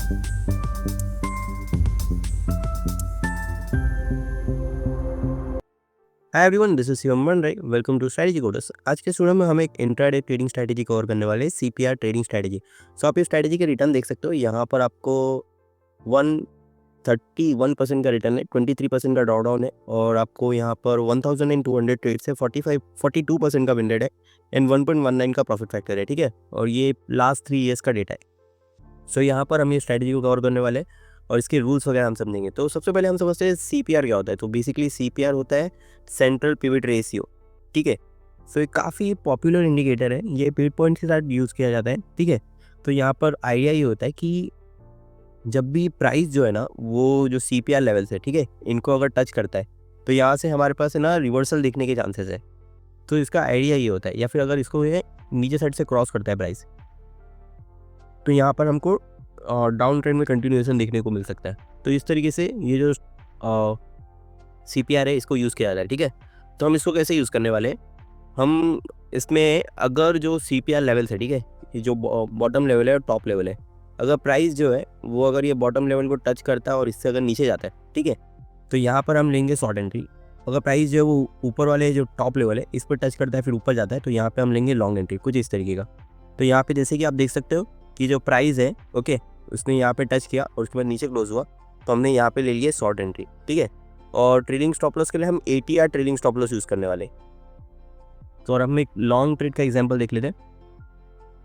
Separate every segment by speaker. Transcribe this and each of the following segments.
Speaker 1: Hi everyone, this is Shivam one right. Welcome to strategy coders. आज के studio में हम एक इंट्राडे ट्रेडिंग स्ट्रैटेजी कवर करने वाले हैं, सीपीआर ट्रेडिंग स्ट्रैटेजी। सो आप इस स्ट्रैटेजी के रिटर्न देख सकते हो। यहाँ पर आपको 131% का रिटर्न है, 23% का ड्रॉडाउन है और आपको यहाँ पर 1200 ट्रेड से 42% का विन रेट है एंड 1.19 का प्रॉफिट फैक्टर है। ठीक है, और ये लास्ट 3 ईयर्स का डेटा है। सो यहाँ पर हम ये स्ट्रैटेजी को कवर करने वाले हैं और इसके रूल्स वगैरह हम समझेंगे। तो सबसे पहले हम समझते हैं सीपीआर क्या होता है। तो बेसिकली सीपीआर होता है सेंट्रल पिवट रेशियो। ठीक है, सो ये काफ़ी पॉपुलर इंडिकेटर है, ये पिवट पॉइंट के साथ यूज़ किया जाता है। ठीक है, तो यहाँ पर आइडिया ये होता है कि जब भी प्राइस जो है ना, वो जो सीपीआर लेवल्स है, ठीक है, इनको अगर टच करता है तो यहाँ से हमारे पास है ना रिवर्सल दिखने के चांसेस है। तो इसका आइडिया ये होता है, या फिर अगर इसको ये नीचे साइड से क्रॉस करता है प्राइस, तो यहाँ पर हमको डाउन ट्रेंड में कंटिन्यूएशन देखने को मिल सकता है। तो इस तरीके से ये जो सीपीआर है इसको यूज़ किया जा रहा है। ठीक है, तो हम इसको कैसे यूज़ करने वाले हैं, हम इसमें अगर जो सीपीआर लेवल्स है, ठीक है, ये जो बॉटम लेवल है और टॉप लेवल है, अगर प्राइस जो है वो अगर ये बॉटम लेवल को टच करता है और इससे अगर नीचे जाता है, ठीक है, तो यहाँ पर हम लेंगे शॉर्ट एंट्री। अगर प्राइस जो है वो ऊपर वाले जो टॉप लेवल है इस पर टच करता है फिर ऊपर जाता है, तो यहाँ पे हम लेंगे लॉन्ग एंट्री, कुछ इस तरीके का। तो यहाँ पे जैसे कि आप देख सकते हो कि जो प्राइस है, ओके, उसने यहाँ पे टच किया और उसके बाद नीचे क्लोज हुआ, तो हमने यहाँ पे ले लिया शॉर्ट एंट्री। ठीक है, और ट्रेडिंग स्टॉप लॉस के लिए हम ATR trading stop loss use करने वाले। तो और हम एक लॉन्ग ट्रेड का एग्जांपल देख लेते हैं।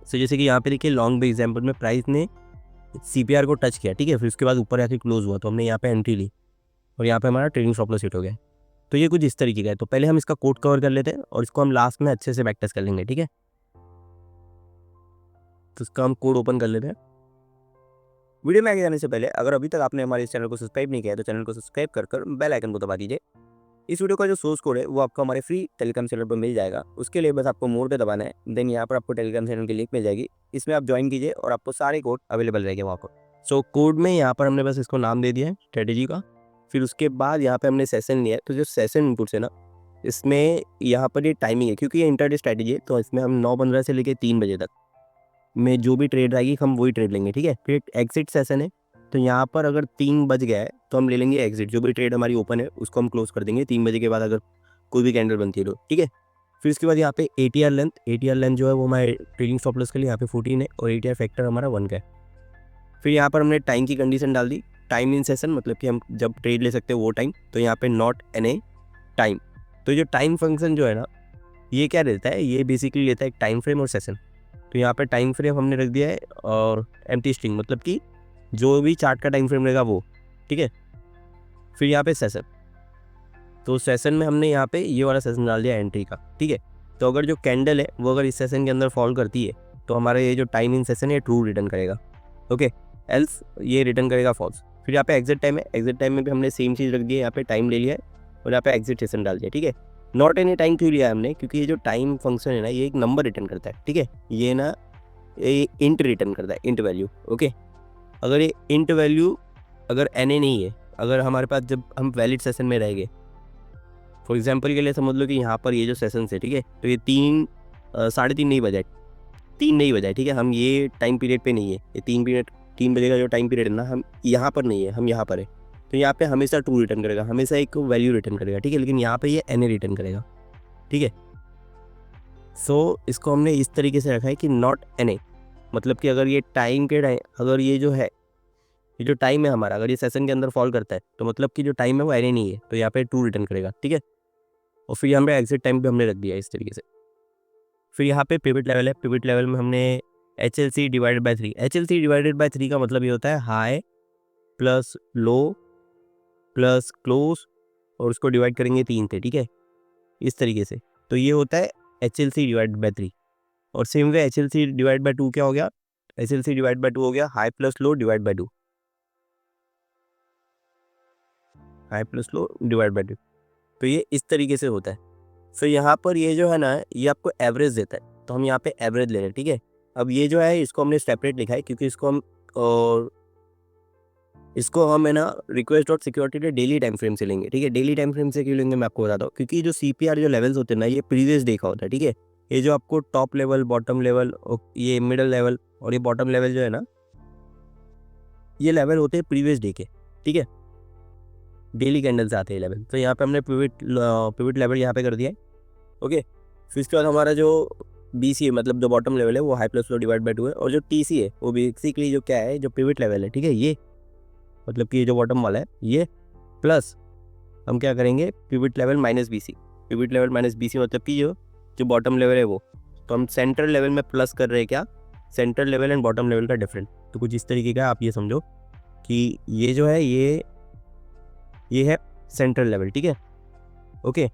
Speaker 1: सो जैसे कि यहाँ पे देखिए लॉन्ग पे एग्जांपल में प्राइस ने सीपीआर को टच किया, ठीक है, फिर उसके बाद ऊपर आके क्लोज हुआ, तो हमने यहाँ पे एंट्री ली और यहाँ पे हमारा ट्रेडिंग स्टॉप लॉस हिट हो गया। तो ये कुछ इस तरीके का है। तो पहले हम इसका कोड कवर कर लेते हैं और इसको हम लास्ट में अच्छे से बैक टेस्ट कर लेंगे। ठीक है, तो इसका हम कोड ओपन कर लेते हैं। वीडियो में आगे जाने से पहले अगर अभी तक आपने हमारे इस चैनल को सब्सक्राइब नहीं किया है तो चैनल को सब्सक्राइब कर बेल आइकन को दबा दीजिए। इस वीडियो का जो सोर्स कोड है वो आपको हमारे फ्री टेलीग्राम चैनल पर मिल जाएगा। उसके लिए बस आपको मोर पे दबाना है, देन यहाँ पर आपको टेलीग्राम चैनल की लिंक मिल जाएगी, इसमें आप ज्वाइन कीजिए और आपको सारे कोड अवेलेबल रहेंगे वहाँ पर। सो कोड में यहाँ पर हमने बस इसको नाम दे दिया है स्ट्रेटेजी का। फिर उसके बाद यहाँ पे हमने सेशन लिया है। तो जो सेशन इनपुट्स है ना, इसमें यहाँ पर ये टाइमिंग है, क्योंकि ये इंटरडे स्ट्रेटेजी है, तो इसमें हम 9:15 से लेकर 3 बजे तक में जो भी ट्रेड आएगी हम वही ट्रेड लेंगे। ठीक है, फिर एग्जिट सेशन है, तो यहाँ पर अगर 3 बज गया है तो हम ले लेंगे एग्जिट। जो भी ट्रेड हमारी ओपन है उसको हम क्लोज कर देंगे 3 बजे के बाद, अगर कोई भी कैंडल बनती है तो। ठीक है, फिर उसके बाद यहाँ पे एटीआर लेंथ जो है वो हमारे ट्रेडिंग स्टॉप लॉस के लिए यहाँ पे 14 है और एटीआर फैक्टर हमारा 1 का है। फिर यहाँ पर हमने टाइम की कंडीशन डाल दी, टाइम इन सेशन, मतलब कि हम जब ट्रेड ले सकते हैं वो टाइम। तो यहाँ पे नॉट एनी टाइम। तो जो टाइम फंक्शन जो है ना, ये क्या रहता है, ये बेसिकली लेता है एक टाइम फ्रेम और सेशन। तो यहाँ पे टाइम फ्रेम हमने रख दिया है और एम्प्टी स्ट्रिंग, मतलब कि जो भी चार्ट का टाइम फ्रेम रहेगा वो। ठीक है, फिर यहाँ पे सेशन, तो सेशन में हमने यहाँ पे ये वाला सेशन डाल दिया एंट्री का। ठीक है, तो अगर जो कैंडल है वो अगर इस सेशन के अंदर फॉल करती है तो हमारा ये जो टाइम इन सेशन है ट्रू रिटर्न करेगा, ओके, एल्स ये रिटर्न करेगा फॉल्स। फिर यहाँ पे एग्जिट टाइम है, एग्जिट टाइम में भी हमने सेम चीज़ रख दी है, यहाँ पे टाइम ले लिया है और यहाँ पे एग्जिट सेशन डाल दिया। ठीक है, नॉट एनी टाइम क्यों लिया है हमने, क्योंकि ये जो टाइम फंक्शन है ना ये एक नंबर रिटर्न करता है। ठीक है, ये ना ये इंट रिटर्न करता है, इंट वैल्यू। ओके, अगर ये इंट वैल्यू अगर एन ए नहीं है, अगर हमारे पास जब हम वैलिड सेशन में रहेंगे, फॉर एग्जांपल के लिए समझ लो कि यहाँ पर ये जो सेशन है, ठीक है, तो ये 3 3:30 नहीं बजाए, 3 नहीं बजाए। ठीक है, हम ये टाइम पीरियड पे नहीं है, ये 3 बजे का जो टाइम पीरियड है ना, हम यहाँ पर नहीं है, हम यहाँ पर है। तो यहाँ पे हमेशा ट्रू रिटर्न करेगा, हमेशा एक वैल्यू रिटर्न करेगा। ठीक है, लेकिन यहाँ पे ये एन ए रिटर्न करेगा। ठीक है, सो इसको हमने इस तरीके से रखा है कि नॉट एन ए, मतलब कि अगर ये टाइम के टाइम, अगर ये जो है, ये जो टाइम है हमारा, अगर ये सेशन के अंदर फॉल करता है तो मतलब कि जो टाइम है वो एन ए नहीं है, तो यहाँ पे ट्रू रिटर्न करेगा। ठीक है, और फिर यहाँ पे एग्जिट टाइम पे हमने रख दिया इस तरीके से। फिर यहाँ पे पिवट लेवल है, पिवट लेवल में हमने HLC divided by 3। HLC divided by 3 का मतलब ये होता है high plus low plus close, और उसको डिवाइड करेंगे 3 से। ठीक है, इस तरीके से। तो ये होता है HLC डिवाइडेड बाय 3। और same way HLC divide by 2 क्या हो गया, HLC डिवाइड बाय 2 हो गया high plus low divide by 2, high plus low divide by 2। तो ये इस तरीके से होता है। सो यहाँ पर ये जो है ना, ये आपको एवरेज देता है, तो हम यहाँ पे एवरेज ले रहे हैं। ठीक है, अब ये जो है इसको हमने सेपरेट लिखा है, क्योंकि इसको हम है ना रिक्वेस्ट डॉट सिक्योरिटी के डेली टाइम फ्रेम से लेंगे। ठीक है, डेली टाइम फ्रेम से क्यों लेंगे मैं आपको बताता हूँ, क्योंकि जो सीपीआर जो लेवल्स होते हैं ना, ये प्रीवियस डे का होता है। ठीक है, ये जो आपको टॉप लेवल, बॉटम लेवल, ये मिडल लेवल और ये बॉटम लेवल जो है ना, ये लेवल होते हैं प्रीवियस डे के, ठीक है, डेली कैंडल्स आते हैं लेवल। तो यहाँ पे हमने पिवट लेवल यहाँ पे कर दिया है, ओके। फिर इसके बाद हमारा जो BC है, मतलब जो बॉटम लेवल है, वो high plus low divide by 2 है, और जो TC है वो बेसिकली जो क्या है, जो पिवट लेवल है, ठीक है, ये मतलब कि ये जो बॉटम वाला है ये, प्लस हम क्या करेंगे, pivot level minus BC, pivot level minus BC मतलब कि जो बॉटम लेवल है वो, तो हम सेंट्रल लेवल में प्लस कर रहे हैं क्या, central level and bottom level का डिफरेंस। तो कुछ इस तरीके का आप ये समझो कि ये जो है ये है सेंट्रल लेवल, ठीक है, ओके,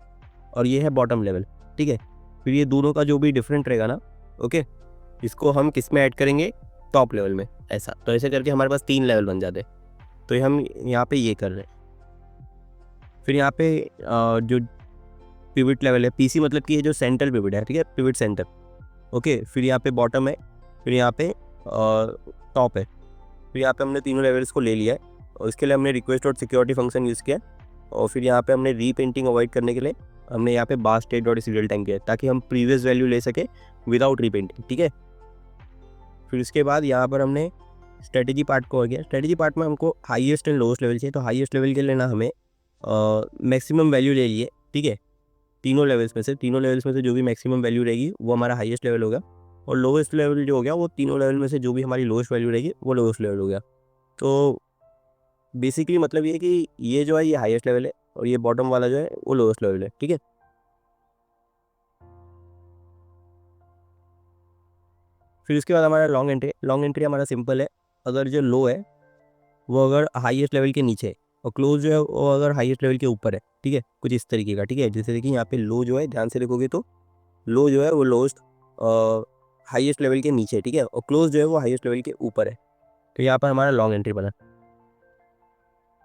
Speaker 1: और ये है बॉटम लेवल, ठीक है। फिर ये दोनों का जो भी डिफरेंट रहेगा ना, ओके, इसको हम किस में ऐड करेंगे, टॉप लेवल में, ऐसा। तो ऐसे करके हमारे पास 3 लेवल बन जाते हैं। तो हम यहाँ पे ये कर रहे हैं। फिर यहाँ पे जो पिवट लेवल है, PC मतलब कि ये जो सेंट्रल पिवट है, ठीक है, पिवट सेंटर, ओके। फिर यहाँ पे बॉटम है, फिर यहाँ पे टॉप है। फिर यहाँ पे हमने तीनों लेवल्स को ले लिया है, और इसके लिए हमने request dot security function use किया, और फिर यहाँ पे हमने रीपेंटिंग अवॉइड करने के लिए हमने यहाँ पे बार स्टेट डॉट सीरियल टाइम किया है, ताकि हम प्रीवियस वैल्यू ले सके विदाउट रीपेंटिंग, ठीक है। फिर इसके बाद यहाँ पर हमने स्ट्रेटेजी पार्ट को हो गया। स्ट्रेटेजी पार्ट में हमको हाईएस्ट एंड लोएस्ट लेवल चाहिए, तो हाईएस्ट लेवल के लिए ना हमें मैक्सिमम वैल्यू ले लिए, ठीक है, तीनों लेवल्स में से जो भी मैक्सिमम वैल्यू रहेगी वो हमारा हाईएस्ट लेवल होगा, और लोवेस्ट लेवल जो हो गया वो तीनों लेवल में से जो भी हमारी लोएस्ट वैल्यू रहेगी वो लोवेस्ट लेवल हो गया। तो बेसिकली मतलब ये है कि ये जो है ये हाईएस्ट लेवल है, और ये बॉटम वाला जो है वो लोवेस्ट लेवल है, ठीक है। फिर उसके बाद हमारा लॉन्ग एंट्री हमारा सिंपल है। अगर जो लो है वो अगर हाईएस्ट लेवल के नीचे है, और क्लोज जो है वो अगर हाईएस्ट लेवल के ऊपर है, ठीक है, कुछ इस तरीके का, ठीक है। जैसे देखिए यहाँ पे लो जो है, ध्यान से देखोगे तो लो जो है वो लोएस्ट हाईएस्ट लेवल के नीचे है, ठीक है, और क्लोज जो है वो हाईएस्ट लेवल के ऊपर है। तो यहाँ पर हमारा लॉन्ग एंट्री बना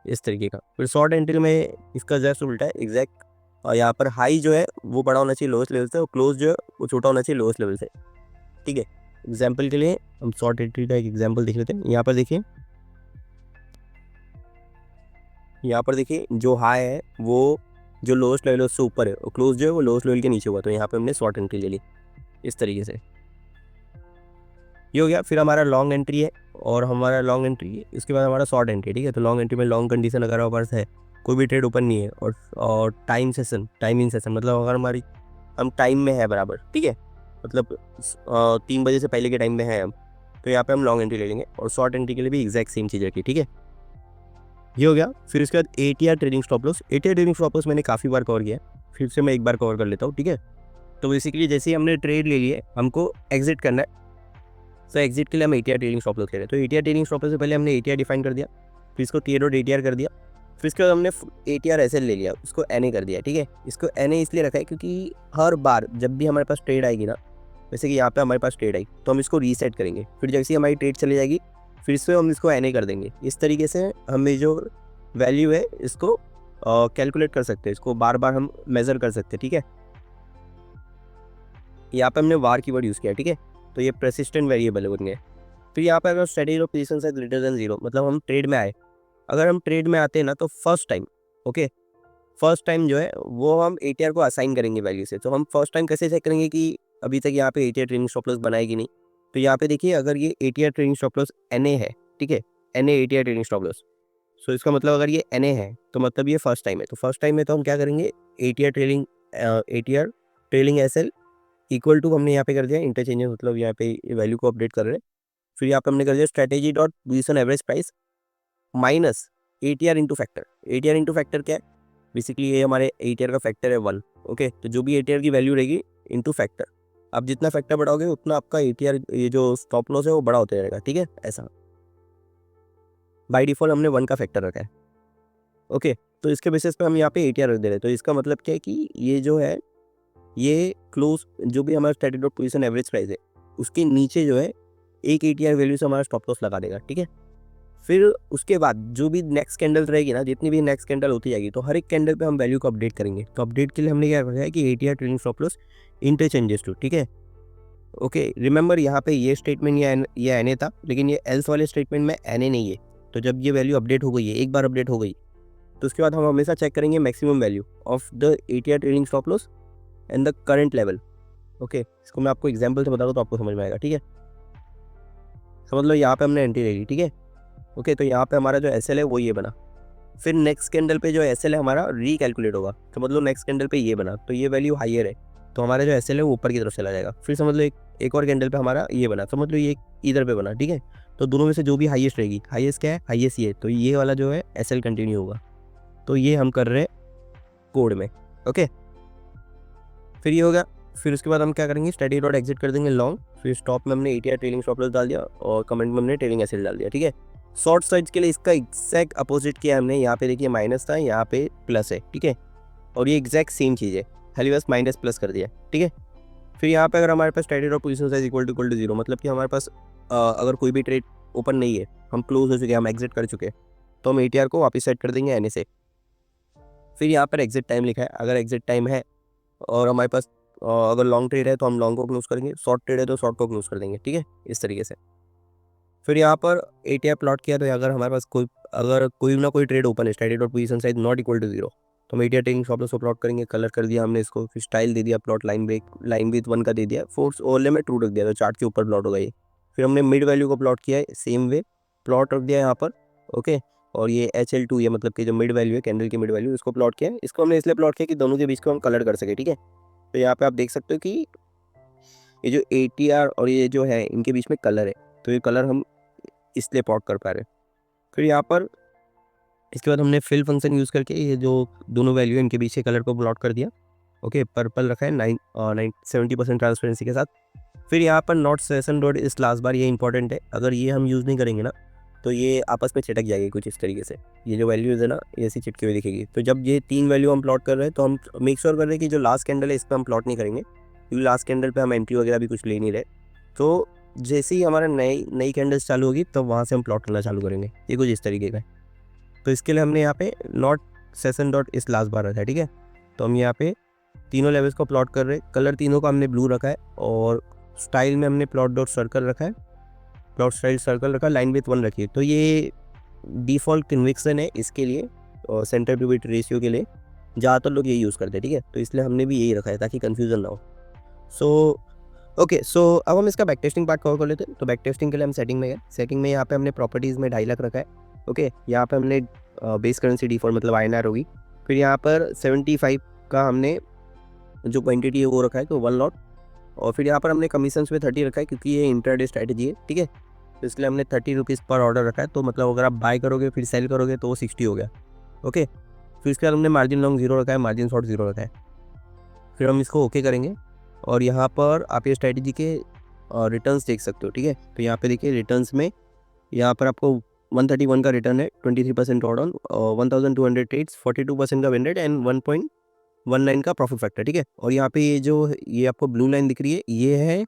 Speaker 1: इस तरीके का। फिर शॉर्ट एंट्री में इसका जस्ट उल्टा है, एग्जैक्ट, और यहाँ पर हाई जो है वो बड़ा होना चाहिए लोएस्ट लेवल से, और क्लोज जो है वो छोटा होना चाहिए लोएस्ट लेवल से, ठीक है। एग्जाम्पल के लिए हम शॉर्ट एंट्री का एक एग्जाम्पल देख लेते हैं। यहाँ पर देखिए जो हाई है वो जो लोएस्ट लेवल है उससे ऊपर है, और क्लोज जो है वो लोएस्ट लेवल के नीचे हुआ, तो यहाँ पे हमने शॉर्ट एंट्री ले ली इस तरीके से, ये हो गया। फिर हमारा लॉन्ग एंट्री है, और हमारा लॉन्ग एंट्री है, इसके बाद हमारा शॉर्ट एंट्री, ठीक है। तो लॉन्ग एंट्री में लॉन्ग कंडीशन अगर हमारे पास है, कोई भी ट्रेड ओपन नहीं है, और टाइम इन सेशन मतलब अगर हम टाइम में है बराबर, ठीक है, मतलब 3 बजे से पहले के टाइम में है हम, तो यहाँ पे हम लॉन्ग एंट्री ले लेंगे। और शॉर्ट एंट्री के लिए भी एग्जैक्ट सेम चीज़ रखी, ठीक है, ये हो गया। फिर उसके बाद ATR trading stop loss. ATR trading stop loss मैंने काफ़ी बार कवर किया है, फिर से मैं एक बार कवर कर लेता हूँ, ठीक है। तो बेसिकली जैसे ही हमने ट्रेड ले लिए, हमको एग्जिट करना है, तो एग्जिट के लिए हम ATR ट्रेडिंग स्टॉप लॉस ले रहे हैं। तो ATR ट्रेडिंग स्टॉप लॉस से पहले हमने ATR डिफाइन कर दिया, फिर इसको T.ATR कर दिया, फिर इसके बाद हमने ATR SL ले लिया, उसको NA कर दिया, ठीक है। इसको NA इसलिए रखा है क्योंकि हर बार जब भी हमारे पास ट्रेड आएगी ना, जैसे कि यहाँ पे हमारे पास ट्रेड आई तो हम इसको रीसेट करेंगे, फिर जैसे ही हमारी ट्रेड चली जाएगी फिर से हम इसको NA कर देंगे। इस तरीके से हमें जो वैल्यू है इसको कैलकुलेट कर सकते हैं, इसको बार बार हम मेज़र कर सकते हैं, ठीक है। यहाँ पे हमने वार कीवर्ड यूज़ किया, ठीक है, तो ये परसिस्टेंट वेरिएबल बन गए। फिर यहाँ पे अगर strategy of position size greater than 0 मतलब हम ट्रेड में आए, अगर हम ट्रेड में आते हैं ना तो फर्स्ट टाइम जो है वो हम ATR को असाइन करेंगे वैल्यू से। तो हम फर्स्ट टाइम कैसे चेक करेंगे कि अभी तक यहाँ पे ATR ट्रेडिंग स्टॉप लॉस बनाएगी नहीं, तो यहाँ पे देखिए अगर ये ATR trading stop loss NA है, ठीक है, NA ATR trading stop loss, so इसका मतलब अगर ये NA है तो मतलब ये फर्स्ट टाइम है। तो फर्स्ट टाइम में तो हम क्या करेंगे, ATR trailing SL equal to हमने यहाँ पे कर दिया इंटरचेंजेस, मतलब यहाँ पे वैल्यू को अपडेट कर रहे हैं। फिर यहाँ पे हमने कर दिया strategy dot position average price minus ATR into factor. ATR into factor क्या है, बेसिकली ये हमारे ATR का फैक्टर है 1, ओके। तो जो भी ATR की वैल्यू रहेगी इंटू फैक्टर, आप जितना फैक्टर बढ़ाओगे उतना आपका ATR ये जो स्टॉप लॉस है वो बड़ा होता रहेगा, ठीक है। ऐसा बाय डिफॉल्ट हमने 1 का फैक्टर रखा है, ओके। तो इसके बेसिस पे हम यहाँ पे ATR रख दे रहे हैं। तो इसका मतलब क्या है कि ये जो है ये क्लोज जो भी हमारा strategy dot position average price है उसके नीचे जो है एक ATR वैल्यू से हमारा स्टॉप लॉस लगा देगा, ठीक है। फिर उसके बाद जो भी नेक्स्ट कैंडल रहेगी ना, जितनी भी नेक्स्ट कैंडल होती जाएगी तो हर एक कैंडल पे हम वैल्यू को अपडेट करेंगे। तो अपडेट के लिए हमने क्या रखा है कि ATR trading stop loss interchanges to, ठीक है, ओके। रिमेंबर यहाँ पे ये स्टेटमेंट ये NA था, लेकिन ये एल्स वाले स्टेटमेंट में NA नहीं है। तो जब ये वैल्यू अपडेट हो गई है, एक बार अपडेट हो गई, तो उसके बाद हम हमेशा चेक करेंगे maximum value of the ATR trading stop loss and the current level, okay. इसको मैं आपको एग्जाम्पल से बता दूँ तो आपको समझ में आएगा, ठीक है। समझ लो यहाँ पे हमने एंट्री ले ली, ठीक है, ओके, तो यहाँ पे हमारा जो एस एल है वो ये बना। फिर नेक्स्ट कैंडल पे जो एस एल है हमारा रिकैलकुलेट होगा, तो मतलब नेक्स्ट कैंडल पे ये बना तो ये वैल्यू हाइयर है, तो हमारा जो एस एल है वो ऊपर की तरफ चला जाएगा। फिर समझ लो एक और कैंडल पे हमारा ये बना, समझ लो ये इधर पे बना, ठीक है। तो दोनों में से जो भी हाईएस्ट रहेगी, हाईएस्ट क्या है, हाईएस्ट ये, तो ये वाला जो है एस एल कंटिन्यू होगा। तो ये हम कर रहे हैं कोड में। ओके, फिर ये हो गया। फिर उसके बाद हम क्या करेंगे, स्टडी डॉट एग्जिट कर देंगे लॉन्ग। फिर स्टॉप में हमने एटीआर ट्रेलिंग स्टॉप लॉस डाल दिया और कमेंट में हमने ट्रेलिंग एसएल डाल दिया, ठीक है। शॉर्ट साइज के लिए इसका एग्जैक्ट अपोजिट किया हमने, यहाँ पे देखिए माइनस था, यहाँ पे प्लस है, ठीक है। और ये एग्जैक्ट सेम चीज़ है, खाली बस माइनस प्लस कर दिया, ठीक है। फिर यहाँ पे अगर हमारे पास study dot position size equal to 0, मतलब कि हमारे पास अगर कोई भी ट्रेड ओपन नहीं है, हम क्लोज हो चुके हैं, हम एग्जिट कर चुके हैं, तो हम एटीआर को वापस सेट कर देंगे एन से। फिर यहाँ पर एग्जिट टाइम लिखा है, अगर एग्जिट टाइम है और हमारे पास अगर लॉन्ग ट्रेड है तो हम लॉन्ग को क्लोज करेंगे, शॉर्ट ट्रेड है तो शॉर्ट को क्लोज कर देंगे, ठीक है, इस तरीके से। फिर यहाँ पर एटीआर प्लॉट किया, तो अगर हमारे पास कोई ना कोई ट्रेड ओपन है, study dot position size not equal to 0, तो हम एटीआर टेकिंग स्टॉप लॉस को प्लॉट करेंगे। कलर कर दिया हमने इसको, फिर स्टाइल दे दिया, plot line break, line with 1 का दे दिया, फोर्स ओवरले में ट्रू रख दिया, तो चार्ट के ऊपर प्लॉट होगा ये। फिर हमने मिड वैल्यू को प्लॉट किया है सेम वे, प्लॉट रख दिया यहाँ पर, ओके। और ये HL2 ये मतलब कि जो मिड वैल्यू है, कैंडल की मिड वैल्यू, इसको प्लॉट किया है। इसको हमने इसलिए प्लॉट किया कि दोनों के बीच को हम कलर कर सके, ठीक है। तो यहाँ पे आप देख सकते हो कि ये जो ATR और ये जो है इनके बीच में कलर है, तो ये कलर हम इसलिए प्लॉट कर पा रहे हैं। फिर यहाँ पर इसके बाद हमने फिल फंक्शन यूज़ करके ये जो दोनों वैल्यू है इनके बीच के कलर को प्लॉट कर दिया, ओके। पर्पल रखा है 70% ट्रांसपेरेंसी के साथ। फिर यहाँ पर नॉट सेशन डॉट इस लास्ट बार, ये इंपॉर्टेंट है, अगर ये हम यूज़ नहीं करेंगे ना तो ये आपस में चिटक जाएगी कुछ इस तरीके से, ये जो वैल्यूज़ है ना ये ऐसी चिटकी हुई दिखेगी। तो जब ये 3 वैल्यू हम प्लॉट कर रहे हैं तो हम मेक श्योर कर रहे हैं कि जो लास्ट कैंडल है इस पर हम प्लॉट नहीं करेंगे, क्योंकि लास्ट कैंडल पे हम एंट्री वगैरह भी कुछ ले नहीं रहे। तो जैसे ही हमारा नई कैंडल्स चालू होगी तो वहाँ से हम प्लॉट करना चालू करेंगे, ये कुछ इस तरीके का है। तो इसके लिए हमने यहाँ पे नॉट सेशन डॉट इस लास्ट बार रखा है, ठीक है। तो हम यहाँ पे तीनों लेवल्स को प्लॉट कर रहे हैं, कलर तीनों का हमने ब्लू रखा है, और स्टाइल में हमने प्लॉट डॉट सर्कल रखा है, प्लॉट स्टाइल सर्कल रखा है, लाइन विथ 1 रखी है। तो ये डिफ़ॉल्ट कन्विक्शन है इसके लिए, और सेंटर टू बिट रेशियो के लिए ज़्यादातर लोग यही यूज़ करते हैं, ठीक है। तो इसलिए हमने भी यही रखा है ताकि कन्फ्यूज़न ना हो। सो अब हम इसका बैक टेस्टिंग पार्ट कवर कर लेते हैं। तो बैक टेस्टिंग के लिए हम सेटिंग में गए, सेटिंग में यहाँ पे हमने प्रॉपर्टीज़ में 2.5 लाख रखा है, ओके। यहाँ पे हमने बेस करेंसी डिफ़ॉल्ट मतलब INR होगी। फिर यहाँ पर 75 का हमने जो क्वांटिटी है वो रखा है, तो 1 लॉट। और फिर यहाँ पर हमने कमीशंस पे 30 रखा है, क्योंकि ये इंट्राडे स्ट्रैटेजी है, ठीक है। तो इसलिए हमने 30 रुपीज़ पर ऑर्डर रखा है, तो मतलब अगर आप बाय करोगे फिर सेल करोगे तो वो 60 हो गया, ओके। फिर इसके बाद हमने मार्जिन लॉन्ग 0 रखा है, मार्जिन शॉर्ट 0 रखा है। फिर हम इसको ओके करेंगे, और यहाँ पर आप ये स्ट्रैटेजी के रिटर्न्स देख सकते हो, ठीक है। तो यहाँ पे देखिए रिटर्न्स में यहाँ पर आपको 131 का रिटर्न है, 23% ऑड ऑन, 1200 ट्रेड्स, 42% का विन रेट एंड 1.19 का प्रॉफिट फैक्टर, ठीक है। और यहाँ पे ये आपको ब्लू लाइन दिख रही है, ये है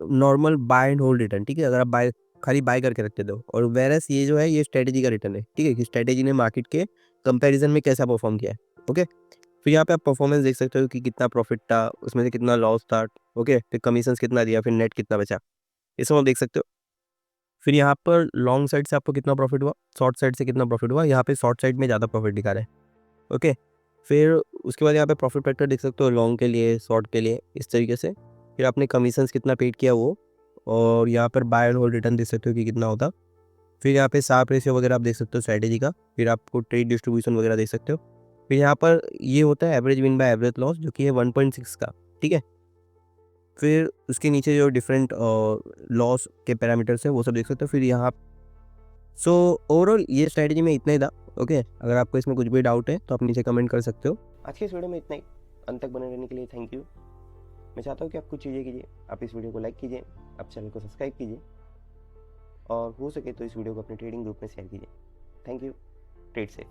Speaker 1: normal buy and hold return, ठीक है। अगर आप खाली बाय करके रखते दो, और वेरस ये जो है ये स्ट्रैटेजी का रिटर्न है, ठीक है, कि स्ट्रैटेजी ने मार्केट के कंपैरिजन में कैसा परफॉर्म किया है, ओके। फिर यहाँ पे आप परफॉर्मेंस देख सकते हो कि कितना प्रॉफिट था, उसमें से कितना लॉस था, ओके। फिर कमीशंस कितना दिया, फिर नेट कितना बचा, ये सब आप देख सकते हो। फिर यहाँ पर लॉन्ग साइड से आपको कितना प्रॉफिट हुआ, शॉर्ट साइड से कितना प्रॉफिट हुआ, यहाँ पे शॉर्ट साइड में ज़्यादा प्रॉफिट दिखा रहा है, ओके। फिर उसके बाद यहाँ पे प्रॉफिट फैक्टर देख सकते हो, लॉन्ग के लिए, शॉर्ट के लिए, इस तरीके से। फिर आपने कमीशंस कितना पेड किया वो, और यहाँ पर बाय एंड होल्ड रिटर्न देख सकते हो कि कितना होता। फिर यहाँ पे शार्प रेशियो वगैरह आप देख सकते हो स्ट्रैटेजी का। फिर आपको ट्रेड डिस्ट्रीब्यूशन वगैरह देख सकते हो। फिर यहाँ पर ये होता है average win by average loss, जो कि है 1.6 का, ठीक है। फिर उसके नीचे जो डिफरेंट लॉस के पैरामीटर्स है वो सब देख सकते हो। फिर यहाँ ओवरऑल ये स्ट्रैटेजी में इतना ही था, ओके। अगर आपको इसमें कुछ भी डाउट है तो आप नीचे कमेंट कर सकते हो। आज की इस वीडियो में इतना ही, अंत तक बने रहने के लिए थैंक यू। मैं चाहता हूँ कि आप कुछ चीज़ें कीजिए, आप इस वीडियो को लाइक कीजिए, आप चैनल को सब्सक्राइब कीजिए, और हो सके तो इस वीडियो को अपने ट्रेडिंग ग्रुप में शेयर कीजिए। Thank you, trade safe.